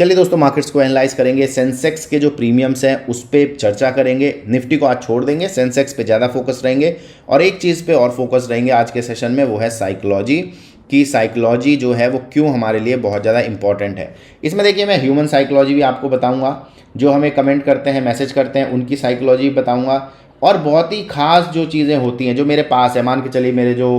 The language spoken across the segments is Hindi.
चलिए दोस्तों, मार्केट्स को एनालाइज करेंगे। सेंसेक्स के जो प्रीमियम्स हैं उस पर चर्चा करेंगे। निफ्टी को आज छोड़ देंगे, सेंसेक्स पे ज़्यादा फोकस रहेंगे और एक चीज़ पे और फोकस रहेंगे आज के सेशन में, वो है साइकोलॉजी। कि साइकोलॉजी जो है वो क्यों हमारे लिए बहुत ज़्यादा इंपॉर्टेंट है। इसमें देखिए, मैं ह्यूमन साइकोलॉजी भी आपको बताऊंगा, जो हमें कमेंट करते हैं, मैसेज करते हैं, उनकी साइकोलॉजी भी बताऊंगा, और बहुत ही खास जो चीज़ें होती हैं जो मेरे पास है, मान के चलिए मेरे जो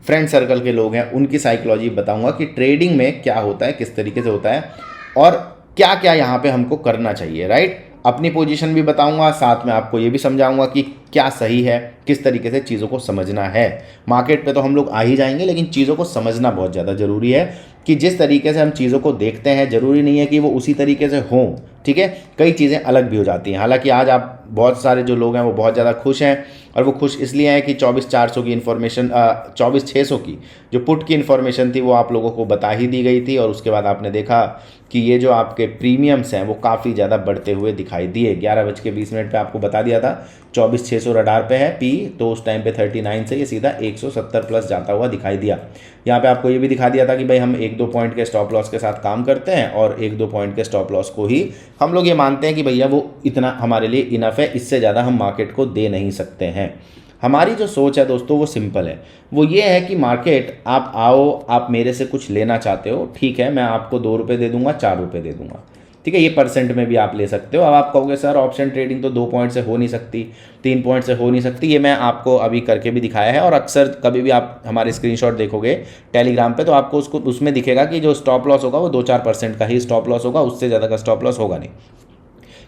फ्रेंड सर्कल के लोग हैं उनकी साइकोलॉजी बताऊंगा कि ट्रेडिंग में क्या होता है, किस तरीके से होता है और क्या क्या यहाँ पे हमको करना चाहिए। राइट, अपनी पोजीशन भी बताऊंगा, साथ में आपको ये भी समझाऊंगा कि क्या सही है, किस तरीके से चीज़ों को समझना है। मार्केट पे तो हम लोग आ ही जाएंगे, लेकिन चीज़ों को समझना बहुत ज़्यादा ज़रूरी है कि जिस तरीके से हम चीज़ों को देखते हैं ज़रूरी नहीं है कि वो उसी तरीके से हों। ठीक है, कई चीज़ें अलग भी हो जाती हैं। हालांकि आज आप बहुत सारे जो लोग हैं वो बहुत ज़्यादा खुश हैं, और वो खुश इसलिए हैं कि 24,400 की इन्फॉर्मेशन 24,600 की जो पुट की इन्फॉर्मेशन थी वो आप लोगों को बता ही दी गई थी, और उसके बाद आपने देखा कि ये जो आपके प्रीमियम्स हैं वो काफ़ी ज़्यादा बढ़ते हुए दिखाई दिए। 11:20 पे आपको बता दिया था 24,600 रडार पे है पी, तो उस टाइम पे 39 से ये सीधा 170 प्लस जाता हुआ दिखाई दिया। यहाँ पे आपको ये भी दिखा दिया था कि भाई हम 1-2 पॉइंट के स्टॉप लॉस के साथ काम करते हैं, और 1-2 पॉइंट के स्टॉप लॉस को ही हम लोग ये मानते हैं कि भैया वो इतना हमारे लिए इनफ है, इससे ज़्यादा हम मार्केट को दे नहीं सकते हैं। हमारी जो सोच है दोस्तों वो सिंपल है, वो ये है कि मार्केट आप आओ, आप मेरे से कुछ लेना चाहते हो, ठीक है, मैं आपको 2 रुपये दे दूंगा, 4 रुपये दे दूंगा, ठीक है, ये परसेंट में भी आप ले सकते हो। अब आप कहोगे सर ऑप्शन ट्रेडिंग तो 2 पॉइंट से हो नहीं सकती, 3 पॉइंट से हो नहीं सकती, ये मैं आपको अभी करके भी दिखाया है। और अक्सर कभी भी आप हमारे स्क्रीनशॉट देखोगे टेलीग्राम पे, तो आपको उसको उसमें दिखेगा कि जो स्टॉप लॉस होगा वो 2-4% का ही स्टॉप लॉस होगा, उससे ज़्यादा का स्टॉप लॉस होगा नहीं।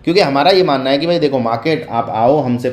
क्योंकि हमारा ये मानना है कि भाई देखो, मार्केट आप आओ, हमसे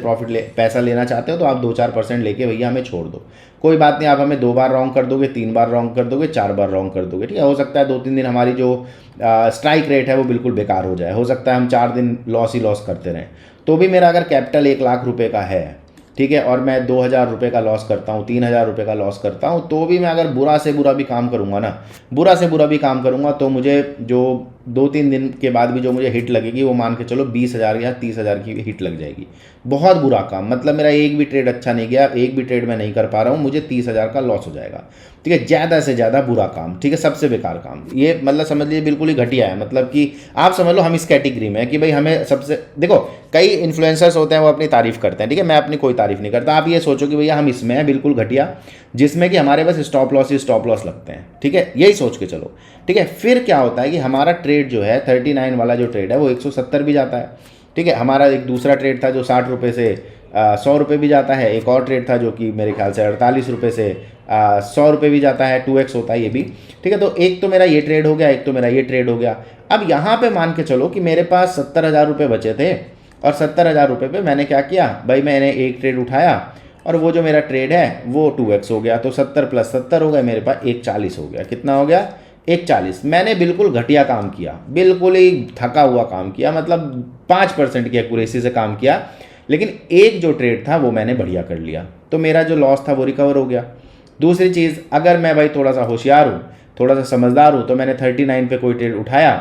पैसा लेना चाहते हो तो आप 2-4% लेके भैया हमें छोड़ दो, कोई बात नहीं। आप हमें 2 बार रॉन्ग कर दोगे, 3 बार रॉन्ग कर दोगे, 4 बार रॉन्ग कर दोगे, ठीक है, हो सकता है 2-3 दिन हमारी जो स्ट्राइक रेट है वो बिल्कुल बेकार हो जाए, हो सकता है हम 4 दिन लॉस ही लॉस करते रहें। तो भी मेरा अगर कैपिटल 1 लाख रुपये का है, ठीक है, और मैं 2,000 रुपये का लॉस करता हूँ, 3,000 रुपये का लॉस करता हूँ, तो भी मैं अगर बुरा से बुरा भी काम करूँगा ना, बुरा से बुरा भी काम करूँगा, तो मुझे जो 2-3 दिन के बाद भी जो मुझे हिट लगेगी वो मान के चलो 20,000 या 30,000 की हिट लग जाएगी। बहुत बुरा काम, मतलब मेरा एक भी ट्रेड अच्छा नहीं गया, एक भी ट्रेड मैं नहीं कर पा रहा हूँ, मुझे 30,000 का लॉस हो जाएगा। ठीक है, ज़्यादा से ज़्यादा बुरा काम, ठीक है, सबसे बेकार काम, ये मतलब समझ लीजिए बिल्कुल ही घटिया है। मतलब कि आप समझ लो हम इस कैटेगरी में है कि भाई हमें सबसे, देखो कई इन्फ्लुएंसर्स होते हैं वो अपनी तारीफ करते हैं, ठीक है, मैं अपनी कोई तारीफ नहीं करता। आप ये सोचो कि भैया हम इसमें हैं बिल्कुल घटिया, जिसमें कि हमारे बस स्टॉप लॉस ही स्टॉप लॉस लगते हैं, ठीक है, यही सोच के चलो। ठीक है, फिर क्या होता है कि हमारा ट्रेड जो है 39 वाला जो ट्रेड है वो 170 भी जाता है। ठीक है, हमारा एक दूसरा ट्रेड था जो 60 रुपये से 100 रुपये भी जाता है, एक और ट्रेड था जो कि मेरे ख्याल से 48 रुपये से 100 रुपये भी जाता है, 2x होता है ये भी। ठीक है, तो एक तो मेरा ये ट्रेड हो गया, एक तो मेरा ये ट्रेड हो गया। अब यहाँ पे मान के चलो कि मेरे पास 70,000 रुपये बचे थे, और 70,000 रुपये पे मैंने क्या किया भाई, मैंने एक ट्रेड उठाया और वो जो मेरा ट्रेड है वो 2x हो गया, तो 70 + 70 हो गए, मेरे पास 140 हो गया। कितना हो गया? 140। मैंने बिल्कुल घटिया काम किया, बिल्कुल ही थका हुआ काम किया, मतलब 5% की एक्यूरेसी से काम किया, लेकिन एक जो ट्रेड था वो मैंने बढ़िया कर लिया, तो मेरा जो लॉस था वो रिकवर हो गया। दूसरी चीज़, अगर मैं भाई थोड़ा सा होशियार हूँ, थोड़ा सा समझदार हूँ, तो मैंने 39 पे कोई ट्रेड उठाया,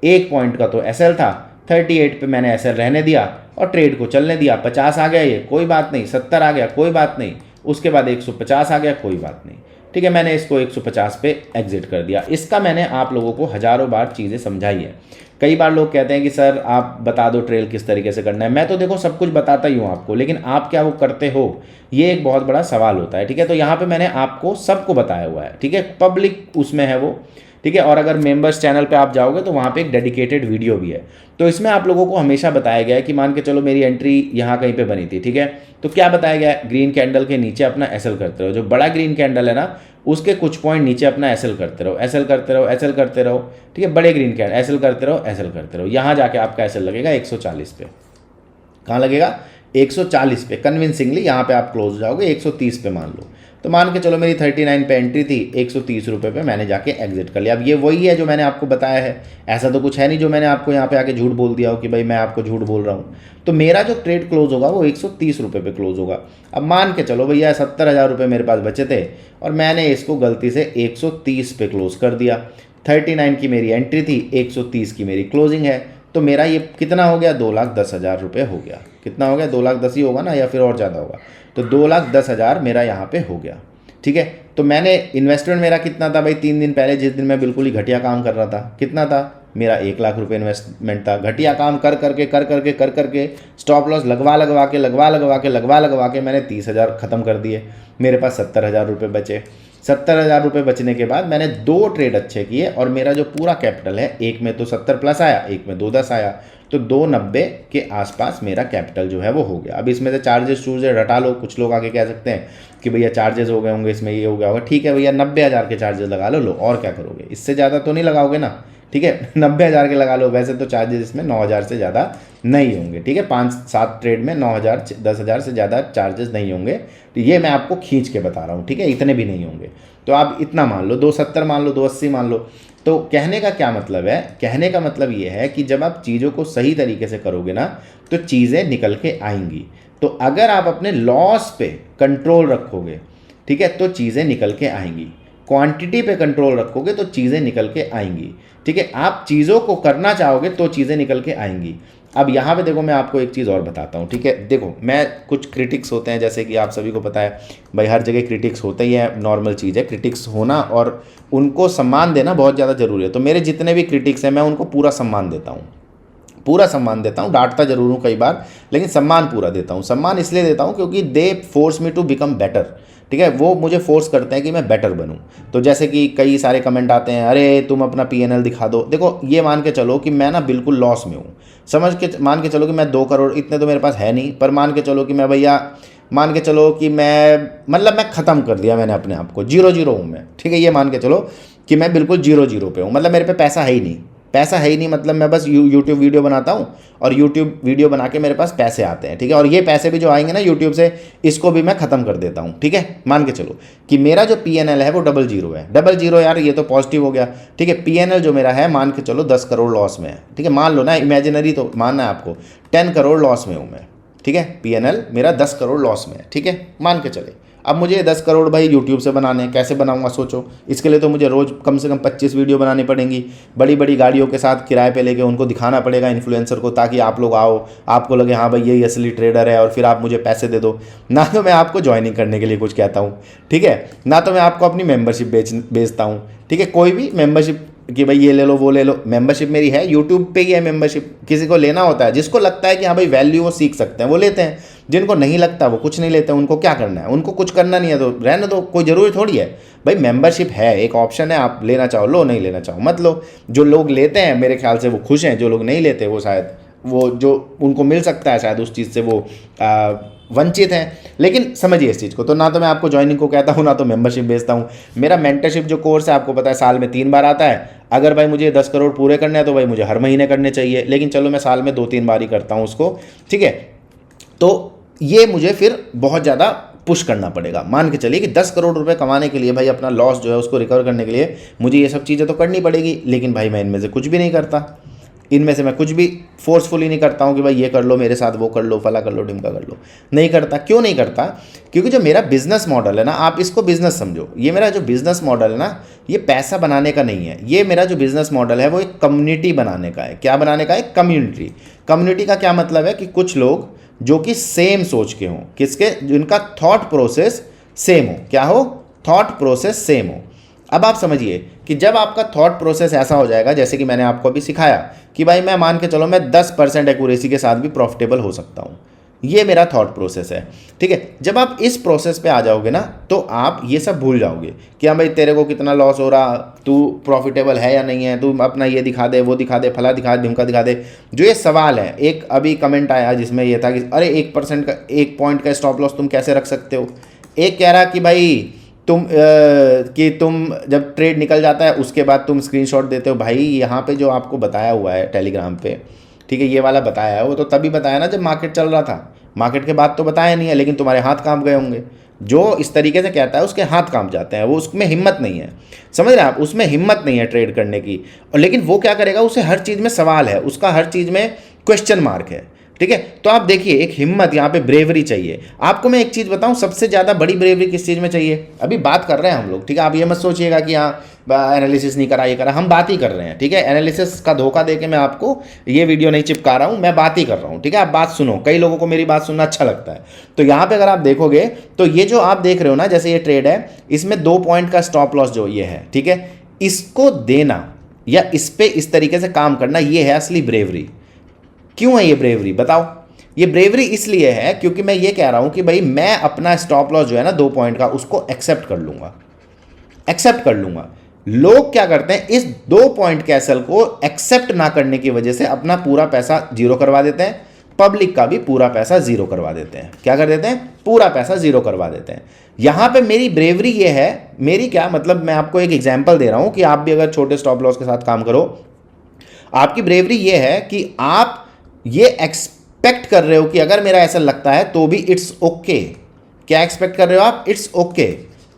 1 पॉइंट का तो एसएल था, 38 पे मैंने एसएल रहने दिया और ट्रेड को चलने दिया। 50 आ गया ये, कोई बात नहीं, 70 आ गया, कोई बात नहीं, उसके बाद 150 आ गया, कोई बात नहीं, ठीक है, मैंने इसको 150 पे एग्जिट कर दिया। इसका मैंने आप लोगों को हज़ारों बार चीज़ें समझाई है। कई बार लोग कहते हैं कि सर आप बता दो ट्रेल किस तरीके से करना है। मैं तो देखो सब कुछ बताता ही हूँ आपको, लेकिन आप क्या वो करते हो, ये एक बहुत बड़ा सवाल होता है। ठीक है, तो यहाँ पे मैंने आपको सबको बताया हुआ है, ठीक है, पब्लिक उसमें है वो, ठीक है, और अगर मेंबर्स चैनल पे आप जाओगे तो वहाँ पे एक डेडिकेटेड वीडियो भी है, तो इसमें आप लोगों को हमेशा बताया गया है कि मान के चलो मेरी एंट्री यहाँ कहीं पे बनी थी, ठीक है, तो क्या बताया गया है, ग्रीन कैंडल के नीचे अपना एसएल करते रहो, जो बड़ा ग्रीन कैंडल है ना उसके कुछ पॉइंट नीचे अपना एसएल करते रहो, एसएल करते रहो, एसएल करते रहो, ठीक है, बड़े ग्रीन कैंडल एसएल करते रहो, एसएल करते रहो, यहाँ जाके आपका एसएल लगेगा 140 पे। कहाँ लगेगा? 140 पे, कन्विंसिंगली यहाँ पे आप क्लोज हो जाओगे 130 पे मान लो। तो मान के चलो मेरी 39 पे एंट्री थी, 130 रुपये पे मैंने जाके एग्जिट कर लिया। अब ये वही है जो मैंने आपको बताया है, ऐसा तो कुछ है नहीं जो मैंने आपको यहाँ पे आके झूठ बोल दिया हो कि भाई मैं आपको झूठ बोल रहा हूँ। तो मेरा जो ट्रेड क्लोज होगा वो 130 रुपये पे क्लोज होगा। अब मान के चलो भैया 70,000 रुपये मेरे पास बचे थे और मैंने इसको गलती से 130 पे क्लोज कर दिया। 39 की मेरी एंट्री थी, 130 की मेरी क्लोजिंग है, तो मेरा ये कितना हो गया? 2,10,000 रुपये हो गया। कितना हो गया? 2,10,000 ही होगा ना, या फिर और ज़्यादा होगा, तो 2,10,000 मेरा यहाँ पे हो गया। ठीक है, तो मैंने इन्वेस्टमेंट मेरा कितना था भाई 3 दिन पहले, जिस दिन मैं बिल्कुल ही घटिया काम कर रहा था, कितना था? मेरा 1 लाख रुपए इन्वेस्टमेंट था। घटिया काम कर करके स्टॉप लॉस लगवा के मैंने 30,000 ख़त्म कर दिए। मेरे पास 70,000 रुपये बचे। 70,000 रुपये बचने के बाद मैंने 2 ट्रेड अच्छे किए और मेरा जो पूरा कैपिटल है, एक में तो 70 प्लस आया, एक में 210 आया, तो 290 के आसपास मेरा कैपिटल जो है वो हो गया। अब इसमें से चार्जेस चूर्जेस हटा लो। कुछ लोग आके कह सकते हैं कि भैया चार्जेस हो गए होंगे, इसमें ये हो गया होगा। ठीक है भैया, 90,000 के चार्जेस लगा लो और क्या करोगे, इससे ज़्यादा तो नहीं लगाओगे ना। ठीक है, 90,000 के लगा लो। वैसे तो चार्जेस इसमें 9,000 से ज़्यादा नहीं होंगे। ठीक है, 5-7 ट्रेड में 9,000 10,000 से ज़्यादा चार्जेस नहीं होंगे। तो ये मैं आपको खींच के बता रहा हूँ। ठीक है, इतने भी नहीं होंगे। तो आप इतना मान लो, 270 मान लो, 280 मान लो। तो कहने का क्या मतलब है? कहने का मतलब ये है कि जब आप चीज़ों को सही तरीके से करोगे ना, तो चीज़ें निकल के आएंगी। तो अगर आप अपने लॉस पे कंट्रोल रखोगे, ठीक है, तो चीज़ें निकल के आएंगी। क्वांटिटी पे कंट्रोल रखोगे तो चीज़ें निकल के आएंगी। ठीक है, आप चीज़ों को करना चाहोगे तो चीज़ें निकल के आएंगी। अब यहाँ पे देखो, मैं आपको एक चीज़ और बताता हूँ। ठीक है, देखो, मैं कुछ क्रिटिक्स होते हैं, जैसे कि आप सभी को पता है भाई, हर जगह क्रिटिक्स होते ही है, नॉर्मल चीज़ है क्रिटिक्स होना, और उनको सम्मान देना बहुत ज़्यादा ज़रूरी है। तो मेरे जितने भी क्रिटिक्स हैं, मैं उनको पूरा सम्मान देता हूँ, पूरा सम्मान देता हूँ। डांटता जरूर हूँ कई बार, लेकिन सम्मान पूरा देता हूँ। सम्मान इसलिए देता हूँ क्योंकि they force me to become better. ठीक है, वो मुझे फोर्स करते हैं कि मैं बेटर बनूं। तो जैसे कि कई सारे कमेंट आते हैं, अरे तुम अपना पीएनएल दिखा दो। देखो, ये मान के चलो कि मैं ना बिल्कुल लॉस में हूँ। मान के चलो कि मैं 2 करोड़, इतने तो मेरे पास है नहीं, पर मान के चलो कि मैं भैया, मान के चलो कि मैं ख़त्म कर दिया मैंने अपने आप को, 0-0 हूँ मैं। ठीक है, ये मान के चलो कि मैं बिल्कुल 0-0 पे हूँ, मतलब मेरे पे पैसा है ही नहीं। पैसा है ही नहीं, मतलब मैं बस यूट्यूब वीडियो बनाता हूँ और यूट्यूब वीडियो बना के मेरे पास पैसे आते हैं। ठीक है, और ये पैसे भी जो आएंगे ना यूट्यूब से, इसको भी मैं ख़त्म कर देता हूँ। ठीक है, मान के चलो कि मेरा जो पीएनएल है वो 00 है। 00 यार, ये तो पॉजिटिव हो गया। ठीक है, पीएनएल जो मेरा है, मान के चलो 10 करोड़ लॉस में है। ठीक है, मान लो ना, इमेजिनरी तो मानना है आपको, 10 करोड़ लॉस में हूँ मैं। ठीक है, पीएनएल मेरा 10 करोड़ लॉस में है। ठीक है, मान के चले। अब मुझे 10 करोड़ भाई यूट्यूब से बनाने हैं, कैसे बनाऊंगा सोचो। इसके लिए तो मुझे रोज़ कम से कम 25 वीडियो बनानी पड़ेंगी, बड़ी बड़ी गाड़ियों के साथ किराए पे लेके उनको दिखाना पड़ेगा इन्फ्लुएंसर को, ताकि आप लोग आओ, आपको लगे हाँ भाई यही असली ट्रेडर है, और फिर आप मुझे पैसे दे दो। ना तो मैं आपको ज्वाइनिंग करने के लिए कुछ कहता हूँ, ठीक है, ना तो मैं आपको अपनी मेम्बरशिप बेचता हूँ। ठीक है, कोई भी मेम्बरशिप कि भाई ये ले लो वो ले लो, मेंबरशिप मेरी है, यूट्यूब पे ही है मेंबरशिप। किसी को लेना होता है, जिसको लगता है कि हाँ भाई वैल्यू वो सीख सकते हैं, वो लेते हैं। जिनको नहीं लगता वो कुछ नहीं लेते। उनको क्या करना है, उनको कुछ करना नहीं है तो रहने दो, कोई ज़रूरी थोड़ी है। भाई मेंबरशिप है, एक ऑप्शन है, आप लेना चाहो लो, नहीं लेना चाहो मत लो। जो लोग लेते हैं मेरे ख्याल से वो खुश हैं, जो लोग नहीं लेते वो शायद वो जो उनको मिल सकता है शायद उस चीज़ से वो वंचित हैं। लेकिन समझिए इस चीज़ को, तो ना तो मैं आपको ज्वाइनिंग को कहता हूँ, ना तो मेंबरशिप बेचता हूँ। मेरा मेंटरशिप जो कोर्स है आपको पता है साल में 3 बार आता है। अगर भाई मुझे 10 करोड़ पूरे करने हैं तो भाई मुझे हर महीने करने चाहिए, लेकिन चलो मैं साल में 2-3 बार ही करता हूँ उसको। ठीक है, तो ये मुझे फिर बहुत ज़्यादा पुश करना पड़ेगा। मान के चलिए कि 10 करोड़ रुपए कमाने के लिए भाई, अपना लॉस जो है उसको रिकवर करने के लिए मुझे ये सब चीज़ें तो करनी पड़ेगी। लेकिन भाई मैं इनमें से कुछ भी नहीं करता, इनमें से मैं कुछ भी फोर्सफुली नहीं करता हूँ कि भाई ये कर लो मेरे साथ, वो कर लो, फला कर लो, ढिमका कर लो। नहीं करता। क्यों नहीं करता? क्योंकि जो मेरा बिजनेस मॉडल है ना, आप इसको बिजनेस समझो, ये मेरा जो बिजनेस मॉडल है ना, ये पैसा बनाने का नहीं है। ये मेरा जो बिजनेस मॉडल है वो एक कम्युनिटी बनाने का है। क्या बनाने का है? कम्युनिटी। कम्युनिटी का क्या मतलब है कि कुछ लोग जो कि सेम सोच के हों, किसके, जिनका थॉट प्रोसेस सेम हो। क्या हो? थॉट प्रोसेस सेम हो। अब आप समझिए कि जब आपका थॉट प्रोसेस ऐसा हो जाएगा, जैसे कि मैंने आपको अभी सिखाया कि भाई मैं मान के चलो मैं 10% एक्यूरेसी के साथ भी प्रॉफिटेबल हो सकता हूँ, ये मेरा थॉट प्रोसेस है। ठीक है, जब आप इस प्रोसेस पे आ जाओगे ना, तो आप ये सब भूल जाओगे कि हाँ भाई तेरे को कितना लॉस हो रहा, तू प्रॉफिटेबल है या नहीं है, तू अपना ये दिखा दे, वो दिखा दे, फला दिखा दे, ढिमका दिखा दे। जो ये सवाल है, एक अभी कमेंट आया जिसमें ये था कि अरे 1% का, 1 पॉइंट का स्टॉप लॉस तुम कैसे रख सकते हो। एक कह रहा कि भाई तुम जब ट्रेड निकल जाता है उसके बाद तुम स्क्रीनशॉट देते हो। भाई यहाँ पे जो आपको बताया हुआ है टेलीग्राम पे, ठीक है, ये वाला बताया है, वो तो तभी बताया ना जब मार्केट चल रहा था। मार्केट के बाद तो बताया नहीं है, लेकिन तुम्हारे हाथ कांप गए होंगे। जो इस तरीके से कहता है उसके हाथ कांप जाते हैं, वो उसमें हिम्मत नहीं है। समझ रहे हैं आप? उसमें हिम्मत नहीं है ट्रेड करने की। और लेकिन वो क्या करेगा, उसे हर चीज़ में सवाल है, उसका हर चीज़ में क्वेश्चन मार्क है। ठीक है, तो आप देखिए एक हिम्मत, यहाँ पे ब्रेवरी चाहिए आपको। मैं एक चीज़ बताऊँ, सबसे ज़्यादा बड़ी ब्रेवरी किस चीज़ में चाहिए? अभी बात कर रहे हैं हम लोग, ठीक है, आप ये मत सोचिएगा कि हाँ एनालिसिस नहीं करा, ये करा, हम बात ही कर रहे हैं। ठीक है, एनालिसिस का धोखा देके मैं आपको ये वीडियो नहीं चिपका रहा हूँ, मैं बात ही कर रहा हूँ। ठीक है, आप बात सुनो, कई लोगों को मेरी बात सुनना अच्छा लगता है। तो यहाँ पे अगर आप देखोगे तो ये जो आप देख रहे हो ना, जैसे ये ट्रेड है, इसमें 2 पॉइंट का स्टॉप लॉस जो ये है, ठीक है, इसको देना या इस पे इस तरीके से काम करना, ये है असली ब्रेवरी। क्यों है ये ब्रेवरी बताओ? ये ब्रेवरी इसलिए है क्योंकि मैं ये कह रहा हूं कि भाई मैं अपना स्टॉप लॉस जो है ना 2 पॉइंट का, उसको एक्सेप्ट कर लूंगा। लोग क्या करते हैं, इस 2 पॉइंट कैसल को एक्सेप्ट ना करने की वजह से अपना पूरा पैसा जीरो करवा देते हैं, पब्लिक का भी पूरा पैसा जीरो करवा देते हैं। क्या कर देते हैं? पूरा पैसा जीरो करवा देते हैं। यहां पे मेरी ब्रेवरी ये है, मेरी क्या मतलब, मैं आपको एक एग्जांपल दे रहा हूं कि आप भी अगर छोटे स्टॉप लॉस के साथ काम करो, आपकी ब्रेवरी ये है कि आप ये एक्सपेक्ट कर रहे हो कि अगर मेरा ऐसा लगता है तो भी इट्स ओके। क्या एक्सपेक्ट कर रहे हो आप? इट्स ओके,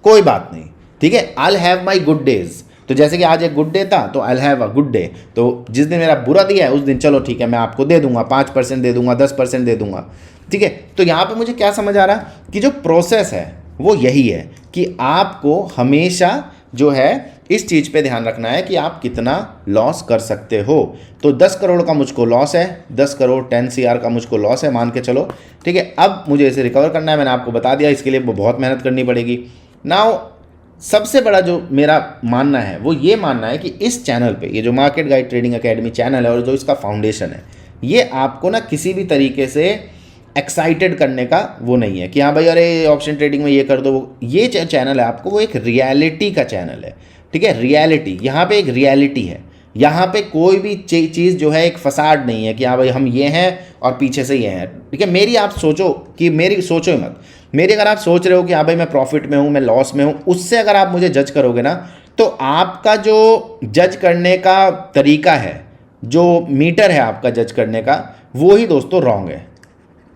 कोई बात नहीं, ठीक है, I have my good days. तो जैसे कि आज एक गुड डे था तो I have a good day, तो जिस दिन मेरा बुरा दिया है उस दिन चलो ठीक है मैं आपको दे दूंगा, 5% दे दूंगा, 10% दे दूंगा, ठीक है। तो यहाँ पे मुझे क्या समझ आ रहा कि जो प्रोसेस है वो यही है कि आपको हमेशा जो है इस चीज़ पे ध्यान रखना है कि आप कितना लॉस कर सकते हो। तो 10 करोड़ का मुझको लॉस है, 10 करोड़ 10 CR का मुझको लॉस है मान के चलो, ठीक है। अब मुझे इसे रिकवर करना है, मैंने आपको बता दिया, इसके लिए बहुत मेहनत करनी पड़ेगी। नाउ सबसे बड़ा जो मेरा मानना है वो ये मानना है कि इस चैनल पे, ये जो market guide trading academy channel है और जो इसका फाउंडेशन है, ये आपको ना किसी भी तरीके से एक्साइटेड करने का वो नहीं है कि हाँ भाई अरे ऑप्शन ट्रेडिंग में ये कर दो। ये चैनल है आपको वो एक रियलिटी का चैनल है, ठीक है। रियलिटी, यहाँ पे एक रियलिटी है, यहाँ पे कोई भी चीज़ जो है एक फसाड नहीं है कि हाँ भाई हम ये हैं और पीछे से ये हैं, ठीक है। मेरी आप सोचो कि मेरी सोचो ही मत, मेरी अगर आप सोच रहे हो कि हाँ भाई मैं प्रॉफिट में हूँ, मैं लॉस में हूँ, उससे अगर आप मुझे जज करोगे ना तो आपका जो जज करने का तरीका है, जो मीटर है आपका जज करने का, वो ही दोस्तों रॉन्ग है।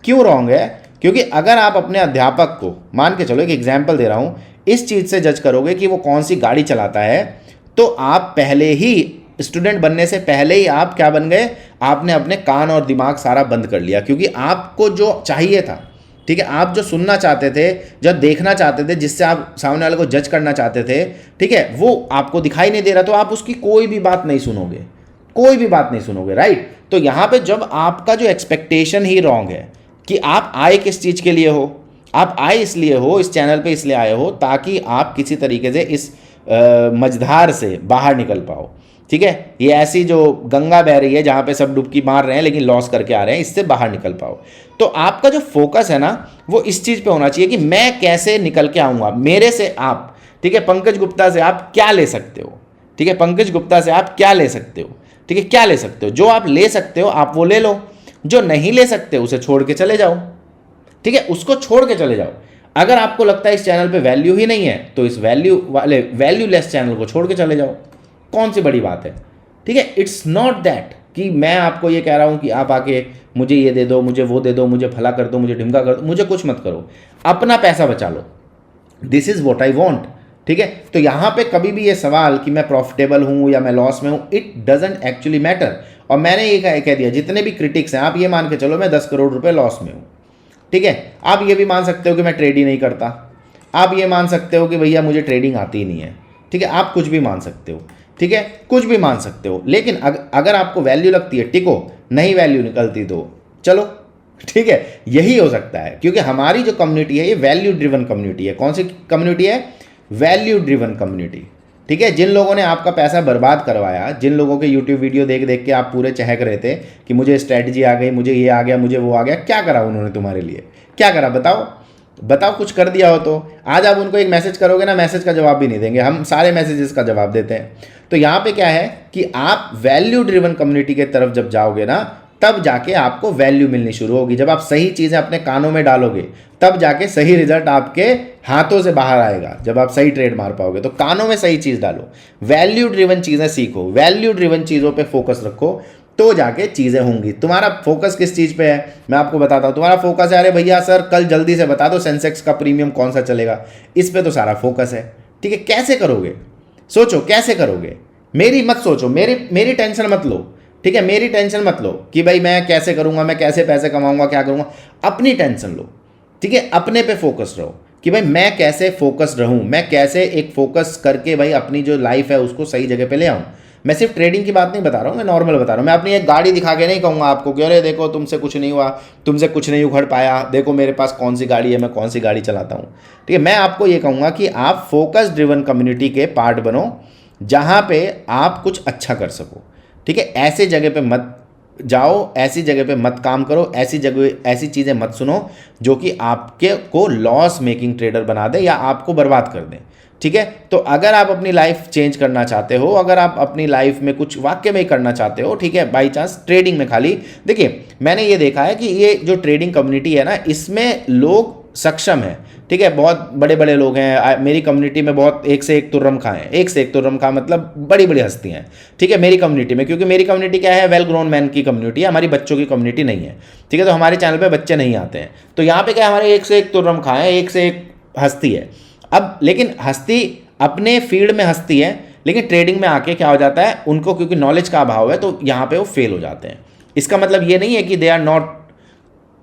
क्यों रॉन्ग है? क्योंकि अगर आप अपने अध्यापक को, मान के चलो एक एग्जाम्पल दे रहा हूँ, इस चीज़ से जज करोगे कि वो कौन सी गाड़ी चलाता है, तो आप पहले ही स्टूडेंट बनने से पहले ही आप क्या बन गए, आपने अपने कान और दिमाग सारा बंद कर लिया। क्योंकि आपको जो चाहिए था, ठीक है, आप जो सुनना चाहते थे, जो देखना चाहते थे, जिससे आप सामने वाले को जज करना चाहते थे, ठीक है, वो आपको दिखाई नहीं दे रहा, तो आप उसकी कोई भी बात नहीं सुनोगे, कोई भी बात नहीं सुनोगे, राइट। तो यहाँ पे जब आपका जो एक्सपेक्टेशन ही रॉन्ग है कि आप आए किस चीज़ के लिए हो, आप आए इसलिए हो, इस चैनल पे इसलिए आए हो ताकि आप किसी तरीके से इस मझधार से बाहर निकल पाओ, ठीक है। ये ऐसी जो गंगा बह रही है जहाँ पे सब डुबकी मार रहे हैं लेकिन लॉस करके आ रहे हैं, इससे बाहर निकल पाओ। तो आपका जो फोकस है ना वो इस चीज़ पे होना चाहिए कि मैं कैसे निकल के आऊँगा, मेरे से आप, ठीक है, पंकज गुप्ता से आप क्या ले सकते हो, ठीक है, पंकज गुप्ता से आप क्या ले सकते हो, ठीक है, क्या ले सकते हो, जो आप ले सकते हो आप वो ले लो, जो नहीं ले सकते उसे छोड़ के चले जाओ, ठीक है, उसको छोड़ के चले जाओ। अगर आपको लगता है इस चैनल पे वैल्यू ही नहीं है तो इस वैल्यूलेस चैनल को छोड़ के चले जाओ, कौन सी बड़ी बात है, ठीक है। इट्स नॉट दैट कि मैं आपको ये कह रहा हूं कि आप आके मुझे ये दे दो, मुझे वो दे दो, मुझे फला कर दो, मुझे ढिमका कर दो, मुझे कुछ मत करो, अपना पैसा बचा लो, this is what I want, ठीक है। तो यहाँ पे कभी भी ये सवाल कि मैं प्रॉफिटेबल हूँ या मैं लॉस में हूँ, इट डजेंट एक्चुअली मैटर। और मैंने ये कह दिया, जितने भी क्रिटिक्स हैं, आप ये मान के चलो मैं 10 करोड़ रुपए लॉस में हूँ, ठीक है। आप ये भी मान सकते हो कि मैं ट्रेड ही नहीं करता, आप ये मान सकते हो कि भैया मुझे ट्रेडिंग आती ही नहीं है, ठीक है, आप कुछ भी मान सकते हो, ठीक है, कुछ भी मान सकते हो। लेकिन अगर आपको वैल्यू लगती है टिको, नहीं वैल्यू निकलती तो चलो, ठीक है, यही हो सकता है। क्योंकि हमारी जो कम्युनिटी है ये वैल्यू ड्रिवन कम्युनिटी है। कौन सी कम्युनिटी है? वैल्यू ड्रिवन कम्युनिटी, ठीक है। जिन लोगों ने आपका पैसा बर्बाद करवाया, जिन लोगों के यूट्यूब वीडियो देख देख के आप पूरे चहक रहे थे कि मुझे स्ट्रैटेजी आ गई, मुझे ये आ गया, मुझे वो आ गया, क्या करा उन्होंने तुम्हारे लिए? क्या करा बताओ, बताओ, कुछ कर दिया हो तो। आज आप उनको एक मैसेज करोगे ना, मैसेज का जवाब भी नहीं देंगे, हम सारे मैसेजेस का जवाब देते हैं। तो यहाँ पे क्या है कि आप वैल्यू ड्रिवन कम्युनिटी के तरफ जब जाओगे ना, तब जाके आपको वैल्यू मिलनी शुरू होगी। जब आप सही चीज़ें अपने कानों में डालोगे तब जाके सही रिजल्ट आपके हाथों से बाहर आएगा। जब आप सही ट्रेड मार पाओगे तो कानों में सही चीज़ डालो, वैल्यू ड्रिवन चीज़ें सीखो, वैल्यू ड्रिवन चीज़ों पे फोकस रखो, तो जाके चीज़ें होंगी। तुम्हारा फोकस किस चीज़ पे है मैं आपको बताता हूँ। तुम्हारा फोकस है, अरे भैया सर कल जल्दी से बता दो सेंसेक्स का प्रीमियम कौन सा चलेगा, इस पे तो सारा फोकस है, ठीक है। कैसे करोगे? सोचो कैसे करोगे, मेरी मत सोचो, मेरी टेंशन मत लो, ठीक है, मेरी टेंशन मत लो कि भाई मैं कैसे करूँगा, मैं कैसे पैसे कमाऊँगा, क्या करूँगा, अपनी टेंशन लो, ठीक है। अपने पे फोकस रहो कि भाई मैं कैसे फोकस रहूँ, मैं कैसे एक फोकस करके भाई अपनी जो लाइफ है उसको सही जगह पे ले आऊँ। मैं सिर्फ ट्रेडिंग की बात नहीं बता रहा हूँ, मैं नॉर्मल बता रहा हूँ। मैं अपनी एक गाड़ी दिखा के नहीं कहूँगा आपको कि अरे देखो तुमसे कुछ नहीं हुआ, तुमसे कुछ नहीं उखड़ पाया, देखो मेरे पास कौन सी गाड़ी है, मैं कौन सी गाड़ी चलाता हूँ, ठीक है। मैं आपको ये कहूँगा कि आप फोकस ड्रिवन कम्युनिटी के पार्ट बनो, जहाँ पे आप कुछ अच्छा कर सको। ठीक है, ऐसे जगह पे मत जाओ, ऐसी जगह पे मत काम करो, ऐसी जगह ऐसी चीज़ें मत सुनो जो कि आपके को लॉस मेकिंग ट्रेडर बना दे या आपको बर्बाद कर दें। ठीक है, तो अगर आप अपनी लाइफ चेंज करना चाहते हो, अगर आप अपनी लाइफ में कुछ वाकई में करना चाहते हो, ठीक है, बाई चांस ट्रेडिंग में खाली देखिए, मैंने ये देखा है कि ये जो ट्रेडिंग कम्युनिटी है ना, इसमें लोग सक्षम है। ठीक है, बहुत बड़े बड़े लोग हैं मेरी कम्युनिटी में, बहुत एक से एक तुर्रम खां हैं, एक से एक तुर्रम खां मतलब बड़ी बड़ी हस्तियां हैं। ठीक है, मेरी कम्युनिटी में, क्योंकि मेरी कम्युनिटी क्या है, वेल ग्रोन मैन की कम्युनिटी है, हमारी बच्चों की कम्युनिटी नहीं है। ठीक है, तो हमारे चैनल पे बच्चे नहीं आते हैं, तो यहाँ पे क्या है, हमारे एक से एक तुर्रम खां हैं, एक से एक हस्ती है। अब लेकिन हस्ती अपने फील्ड में हस्ती है, लेकिन ट्रेडिंग में आके क्या हो जाता है, उनको क्योंकि नॉलेज का अभाव है तो यहाँ पे वो फेल हो जाते हैं। इसका मतलब ये नहीं है कि they are not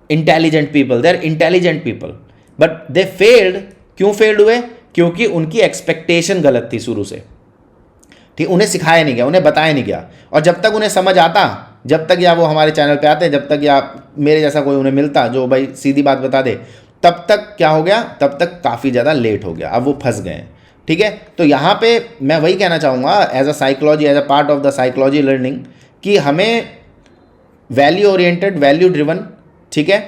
intelligent people, they are intelligent people, but they failed. क्यों फेल्ड हुए? क्योंकि उनकी एक्सपेक्टेशन गलत थी शुरू से। ठीक, उन्हें सिखाया नहीं गया, उन्हें बताया नहीं गया, और जब तक उन्हें समझ आता, जब तक या वो हमारे चैनल पे आते, जब तक या मेरे जैसा कोई उन्हें मिलता जो भाई सीधी बात बता दे, तब तक क्या हो गया, तब तक काफ़ी ज़्यादा लेट हो गया, अब वो फंस गए। ठीक है, तो यहाँ पे मैं वही कहना चाहूँगा as a psychology, as a part of the psychology learning, कि हमें वैल्यू ओरिएंटेड, वैल्यू ड्रिवन, ठीक है,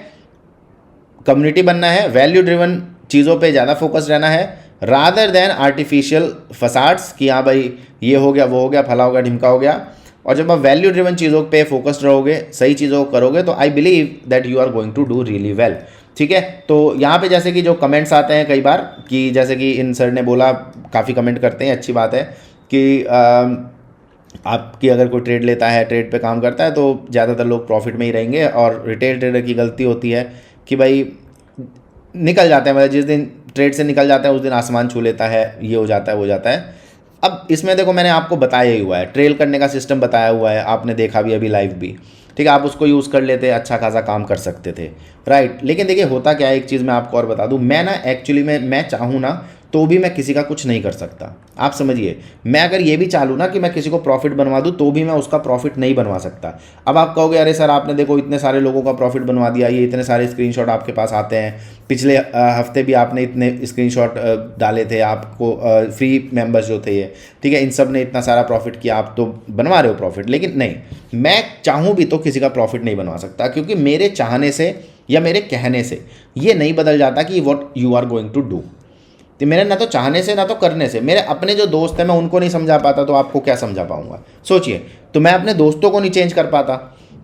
कम्युनिटी बनना है, वैल्यू ड्रिवन चीज़ों पे ज़्यादा फोकस रहना है, रादर देन आर्टिफिशियल फसाड्स कि हाँ भाई ये हो गया, वो हो गया, फला हो गया, ढिमका हो गया। और जब आप वैल्यू ड्रिवन चीज़ों पे फोकस्ड रहोगे, सही चीज़ों को करोगे, तो I believe that you are going to do really well. ठीक है, तो यहाँ पे जैसे कि जो कमेंट्स आते हैं कई बार, कि जैसे कि इन सर ने बोला, काफ़ी कमेंट करते हैं, अच्छी बात है कि आपकी अगर कोई ट्रेड लेता है, ट्रेड पे काम करता है, तो ज़्यादातर लोग प्रॉफिट में ही रहेंगे। और रिटेल ट्रेडर की गलती होती है कि भाई निकल जाते हैं, मतलब जिस दिन ट्रेड से निकल जाता है उस दिन आसमान छू लेता है, ये हो जाता है, वो जाता है। अब इसमें देखो, मैंने आपको बताया ही हुआ है, ट्रेल करने का सिस्टम बताया हुआ है, आपने देखा भी अभी लाइव भी। ठीक है, आप उसको यूज़ कर लेते, अच्छा खासा काम कर सकते थे, राइट। लेकिन देखिए होता क्या है, एक चीज़ मैं आपको और बता दूं, मैं ना एक्चुअली में मैं चाहूँ ना तो भी मैं किसी का कुछ नहीं कर सकता। आप समझिए, मैं अगर ये भी चाहूँ ना कि मैं किसी को प्रॉफिट बनवा दूँ, तो भी मैं उसका प्रॉफिट नहीं बनवा सकता। अब आप कहोगे अरे सर आपने देखो इतने सारे लोगों का प्रॉफिट बनवा दिया, ये इतने सारे स्क्रीनशॉट आपके पास आते हैं, पिछले हफ्ते भी आपने इतने स्क्रीनशॉट डाले थे, आपको फ्री मेंबर्स जो थे ये, ठीक है, इन सब ने इतना सारा प्रॉफिट किया, आप तो बनवा रहे हो प्रॉफिट। लेकिन नहीं, मैं चाहूँ भी तो किसी का प्रॉफिट नहीं बनवा सकता, क्योंकि मेरे चाहने से या मेरे कहने से ये नहीं बदल जाता कि what you are going to do. तो मेरे ना तो चाहने से ना तो करने से, मेरे अपने जो दोस्त हैं मैं उनको नहीं समझा पाता, तो आपको क्या समझा पाऊंगा? सोचिए, तो मैं अपने दोस्तों को नहीं चेंज कर पाता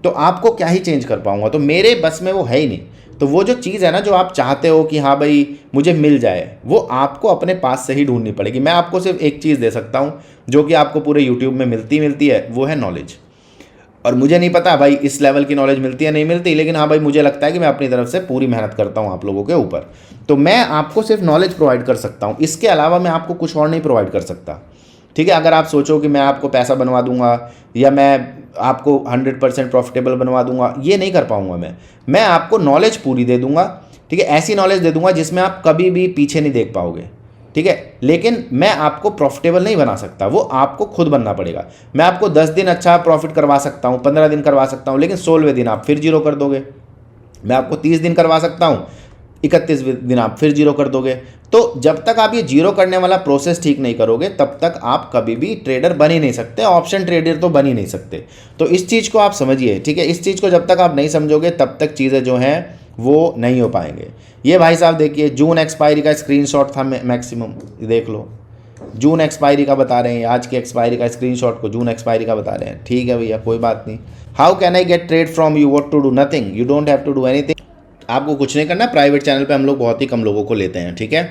तो आपको क्या ही चेंज कर पाऊंगा? तो मेरे बस में वो है ही नहीं। तो वो जो चीज़ है ना, जो आप चाहते हो कि हाँ भाई मुझे मिल जाए, वो आपको अपने पास से ही ढूंढनी पड़ेगी। मैं आपको सिर्फ एक चीज़ दे सकता हूँ जो कि आपको पूरे यूट्यूब में मिलती है, वो है नॉलेज। और मुझे नहीं पता भाई इस लेवल की नॉलेज मिलती है नहीं मिलती, लेकिन हाँ भाई मुझे लगता है कि मैं अपनी तरफ से पूरी मेहनत करता हूँ आप लोगों के ऊपर। तो मैं आपको सिर्फ नॉलेज प्रोवाइड कर सकता हूँ, इसके अलावा मैं आपको कुछ और नहीं प्रोवाइड कर सकता। ठीक है, अगर आप सोचो कि मैं आपको पैसा बनवा दूंगा या मैं आपको 100% प्रॉफिटेबल बनवा दूंगा, ये नहीं कर पाऊंगा मैं आपको नॉलेज पूरी दे दूंगा। ठीक है, ऐसी नॉलेज दे दूंगा जिसमें आप कभी भी पीछे नहीं देख पाओगे। ठीक है, लेकिन मैं आपको प्रॉफिटेबल नहीं बना सकता, वो आपको खुद बनना पड़ेगा। मैं आपको 10 दिन अच्छा प्रॉफिट करवा सकता हूँ, 15 दिन करवा सकता हूँ, लेकिन 16वें दिन आप फिर जीरो कर दोगे। मैं आपको 30 दिन करवा सकता हूँ, 31वें दिन आप फिर जीरो कर दोगे। तो जब तक आप ये जीरो करने वाला प्रोसेस ठीक नहीं करोगे, तब तक आप कभी भी ट्रेडर बन ही नहीं सकते, ऑप्शन ट्रेडर तो बन ही नहीं सकते। तो इस चीज़ को आप समझिए। ठीक है, इस चीज़ को जब तक आप नहीं समझोगे तब तक चीज़ें जो हैं वो नहीं हो पाएंगे। ये भाई साहब देखिए, जून एक्सपायरी का स्क्रीनशॉट था मैक्सिमम, देख लो, जून एक्सपायरी का बता रहे हैं, आज की एक्सपायरी का स्क्रीनशॉट को जून एक्सपायरी का बता रहे हैं। ठीक है भैया, कोई बात नहीं। How can I get trade from you? What to do? Nothing, you don't have to do anything. आपको कुछ नहीं करना, प्राइवेट चैनल पे हम लोग बहुत ही कम लोगों को लेते हैं। ठीक है,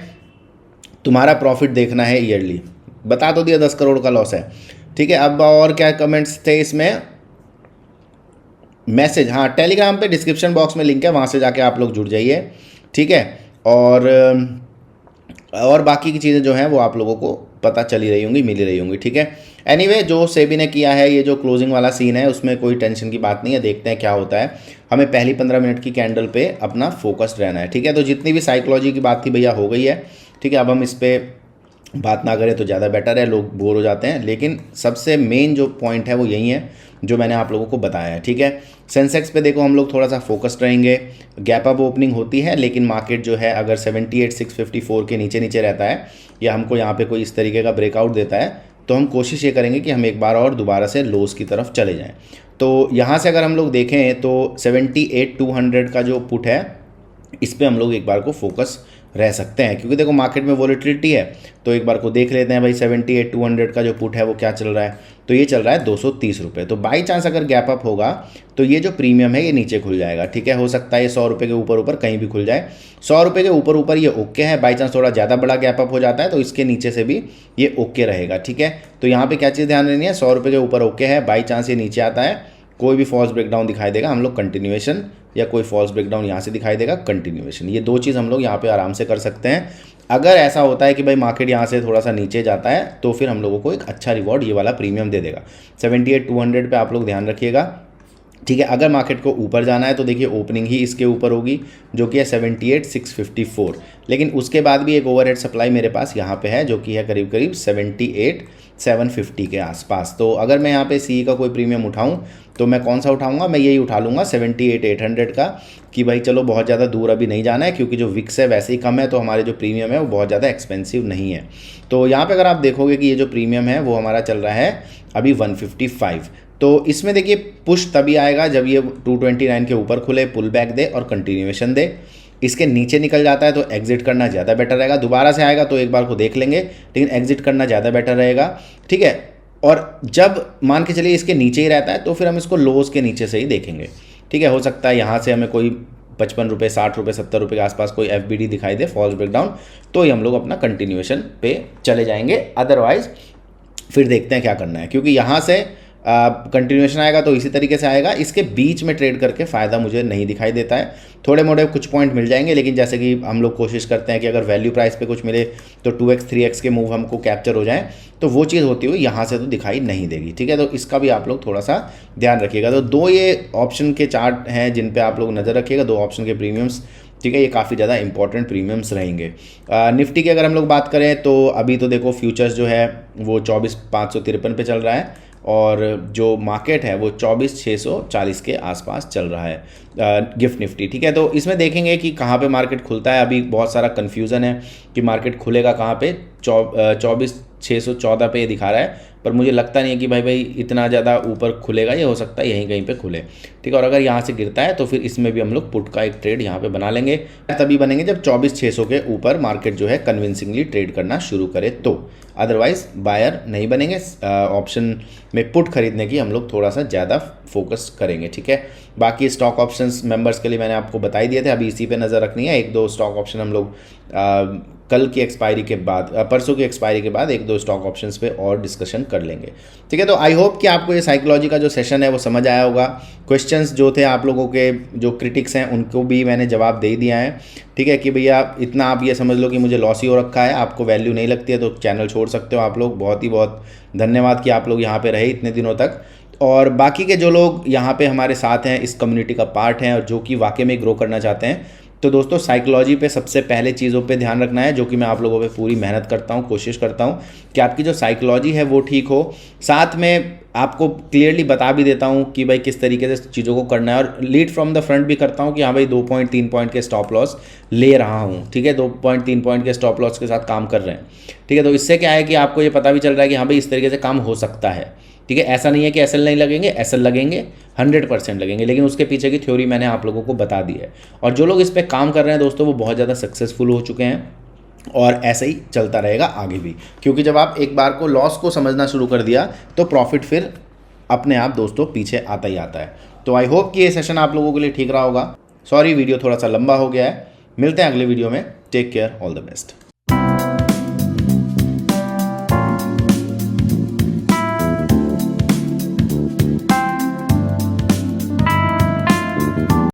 तुम्हारा प्रॉफिट देखना है ईयरली, बता तो दिया 10 करोड़ का लॉस है। ठीक है, अब और क्या कमेंट्स थे इसमें? मैसेज, हाँ, टेलीग्राम पे डिस्क्रिप्शन बॉक्स में लिंक है, वहाँ से जाके आप लोग जुड़ जाइए। ठीक है, और बाकी की चीज़ें जो हैं वो आप लोगों को पता चली रही होंगी, मिल ही रही होंगी। ठीक है, एनीवे जो सेबी ने किया है, ये जो क्लोजिंग वाला सीन है, उसमें कोई टेंशन की बात नहीं है, देखते हैं क्या होता है। हमें पहली 15 मिनट की कैंडल पे अपना फोकस्ड रहना है। ठीक है, तो जितनी भी साइकोलॉजी की बात थी भैया हो गई है। ठीक है, अब हम इस पर बात ना करें तो ज़्यादा बेटर है, लोग बोर हो जाते हैं। लेकिन सबसे मेन जो पॉइंट है वो यही है जो मैंने आप लोगों को बताया है। ठीक है, सेंसेक्स पे देखो हम लोग थोड़ा सा फोकस्ड रहेंगे। गैप अप ओपनिंग होती है, लेकिन मार्केट जो है अगर 78,654 के नीचे रहता है या हमको यहाँ पे कोई इस तरीके का ब्रेकआउट देता है, तो हम कोशिश ये करेंगे कि हम एक बार और दोबारा से लोस की तरफ चले जाएं। तो यहाँ से अगर हम लोग देखें तो 78,200 का जो पुट है इस पर हम लोग एक बार को फोकस रह सकते हैं, क्योंकि देखो मार्केट में वॉलेटिलिटी है। तो एक बार को देख लेते हैं भाई 78,200 का जो पुट है वो क्या चल रहा है, तो ये चल रहा है 230 रुपये। तो बाई चांस अगर गैप अप होगा तो ये जो प्रीमियम है ये नीचे खुल जाएगा, ठीक है। हो सकता है ये 100 रुपये के ऊपर ऊपर कहीं भी खुल जाए। 100 रुपये के ऊपर ऊपर ये ओके है, बाई चांस थोड़ा ज़्यादा बड़ा गैप अप हो जाता है तो इसके नीचे से भी ये ओके रहेगा, ठीक है। तो यहाँ पे क्या चीज़ ध्यान रखनी है, 100 रुपये के ऊपर ओके है, बाई चांस ये नीचे आता है, कोई भी फॉल्स ब्रेकडाउन दिखाई देगा हम लोग कंटिन्यूएशन, या कोई फॉल्स ब्रेकडाउन यहाँ से दिखाई देगा कंटिन्यूएशन। ये दो चीज़ हम लोग यहाँ पे आराम से कर सकते हैं। अगर ऐसा होता है कि भाई मार्केट यहाँ से थोड़ा सा नीचे जाता है तो फिर हम लोगों को एक अच्छा रिवॉर्ड ये वाला प्रीमियम दे देगा। 78,200 पे आप लोग ध्यान रखिएगा, ठीक है। अगर मार्केट को ऊपर जाना है तो देखिए ओपनिंग ही इसके ऊपर होगी जो कि है 78,654, लेकिन उसके बाद भी एक ओवरहेड सप्लाई मेरे पास यहाँ पे है जो कि है करीब करीब 78,750 के आसपास। तो अगर मैं यहाँ पे सी का कोई प्रीमियम उठाऊँ तो मैं कौन सा उठाऊंगा, मैं यही उठा लूँगा 78,800 का, कि भाई चलो बहुत ज़्यादा दूर अभी नहीं जाना है, क्योंकि जो विक्स है वैसे ही कम है तो हमारे जो प्रीमियम है वो बहुत ज़्यादा एक्सपेंसिव नहीं है। तो यहाँ पे अगर आप देखोगे कि ये जो प्रीमियम है वो हमारा चल रहा है अभी 155। तो इसमें देखिए पुश तभी आएगा जब ये 229 के ऊपर खुले, पुल बैक दे और कंटिन्यूएशन दे। इसके नीचे निकल जाता है तो एग्जिट करना ज़्यादा बेटर रहेगा। दोबारा से आएगा तो एक बार को देख लेंगे, लेकिन एग्जिट करना ज़्यादा बेटर रहेगा, ठीक है। और जब मान के चलिए इसके नीचे ही रहता है तो फिर हम इसको लोज के नीचे से ही देखेंगे, ठीक है। हो सकता है यहाँ से हमें कोई 55 रुपये, 60 रुपये, 70 रुपये के आसपास कोई FBD दिखाई दे, फॉल्स ब्रेकडाउन, तो ही हम लोग अपना कंटिन्यूएशन पे चले जाएंगे। अदरवाइज फिर देखते हैं क्या करना है, क्योंकि यहाँ से कंटिन्यूएशन आएगा तो इसी तरीके से आएगा। इसके बीच में ट्रेड करके फ़ायदा मुझे नहीं दिखाई देता है। थोड़े मोड़े कुछ पॉइंट मिल जाएंगे, लेकिन जैसे कि हम लोग कोशिश करते हैं कि अगर वैल्यू प्राइस पे कुछ मिले तो 2x 3x के मूव हमको कैप्चर हो जाएं, तो वो चीज़ होती हुई यहाँ से तो दिखाई नहीं देगी, ठीक है। तो इसका भी आप लोग थोड़ा सा ध्यान रखिएगा। तो दो ये ऑप्शन के चार्ट हैं जिन पर आप लोग नज़र रखिएगा, दो ऑप्शन के प्रीमियम्स, ठीक है। ये काफ़ी ज़्यादा इंपॉर्टेंट प्रीमियम्स रहेंगे। निफ्टी की अगर हम लोग बात करें तो अभी तो देखो फ्यूचर्स जो है वो 24,553 पे चल रहा है, और जो मार्केट है वो 24,640 के आसपास चल रहा है, गिफ्ट निफ्टी, ठीक है। तो इसमें देखेंगे कि कहाँ पे मार्केट खुलता है। अभी बहुत सारा कन्फ्यूज़न है कि मार्केट खुलेगा कहाँ पे, 24,614 पे ये दिखा रहा है, पर मुझे लगता नहीं है कि भाई इतना ज़्यादा ऊपर खुलेगा, ये हो सकता है यहीं कहीं पे खुले, ठीक है। और अगर यहाँ से गिरता है तो फिर इसमें भी हम लोग पुट का एक ट्रेड यहाँ पे बना लेंगे, तभी बनेंगे जब 24,600 के ऊपर मार्केट जो है कन्विंसिंगली ट्रेड करना शुरू करे तो। अदरवाइज बायर नहीं बनेंगे। ऑप्शन में पुट खरीदने की हम लोग थोड़ा सा ज़्यादा फोकस करेंगे, ठीक है। बाकी स्टॉक ऑप्शंस मेंबर्स के लिए मैंने आपको बता ही दिए थे, अभी इसी पे नज़र रखनी है। एक दो स्टॉक ऑप्शन हम लोग कल की एक्सपायरी के बाद, परसों की एक्सपायरी के बाद एक दो स्टॉक ऑप्शंस पे और डिस्कशन कर लेंगे, ठीक है। तो आई होप कि आपको ये साइकोलॉजी का जो सेशन है वो समझ आया होगा। क्वेश्चंस जो थे आप लोगों के, जो क्रिटिक्स हैं उनको भी मैंने जवाब दे दिया है, ठीक है। कि भैया इतना आप ये समझ लो कि मुझे लॉस ही हो रखा है, आपको वैल्यू नहीं लगती है तो चैनल छोड़ सकते हो आप लोग। बहुत ही बहुत धन्यवाद कि आप लोग यहाँ पे रहे इतने दिनों तक। और बाकी के जो लोग यहाँ पे हमारे साथ हैं, इस कम्युनिटी का पार्ट हैं और जो कि वाकई में ग्रो करना चाहते हैं, तो दोस्तों साइकोलॉजी पे सबसे पहले चीज़ों पे ध्यान रखना है, जो कि मैं आप लोगों पे पूरी मेहनत करता हूँ, कोशिश करता हूँ कि आपकी जो साइकोलॉजी है वो ठीक हो। साथ में आपको क्लियरली बता भी देता हूँ कि भाई किस तरीके से चीज़ों को करना है, और लीड फ्रॉम द फ्रंट भी करता हूँ कि हाँ भाई 2.3 पॉइंट के स्टॉप लॉस ले रहा हूँ, ठीक है। 2.3 पॉइंट के स्टॉप लॉस के साथ काम कर रहे हैं, ठीक है। तो इससे क्या है कि आपको ये पता भी चल रहा है कि हाँ भाई इस तरीके से काम हो सकता है, ठीक है। ऐसा नहीं है कि एसएल नहीं लगेंगे, एसएल लगेंगे, 100% लगेंगे, लेकिन उसके पीछे की थ्योरी मैंने आप लोगों को बता दी है। और जो लोग इस पर काम कर रहे हैं दोस्तों वो बहुत ज़्यादा सक्सेसफुल हो चुके हैं, और ऐसे ही चलता रहेगा आगे भी, क्योंकि जब आप एक बार को लॉस को समझना शुरू कर दिया तो प्रॉफिट फिर अपने आप दोस्तों पीछे आता ही आता है। तो आई होप कि ये सेशन आप लोगों के लिए ठीक रहा होगा। सॉरी वीडियो थोड़ा सा लंबा हो गया है, मिलते हैं अगले वीडियो में। Take care, all the best.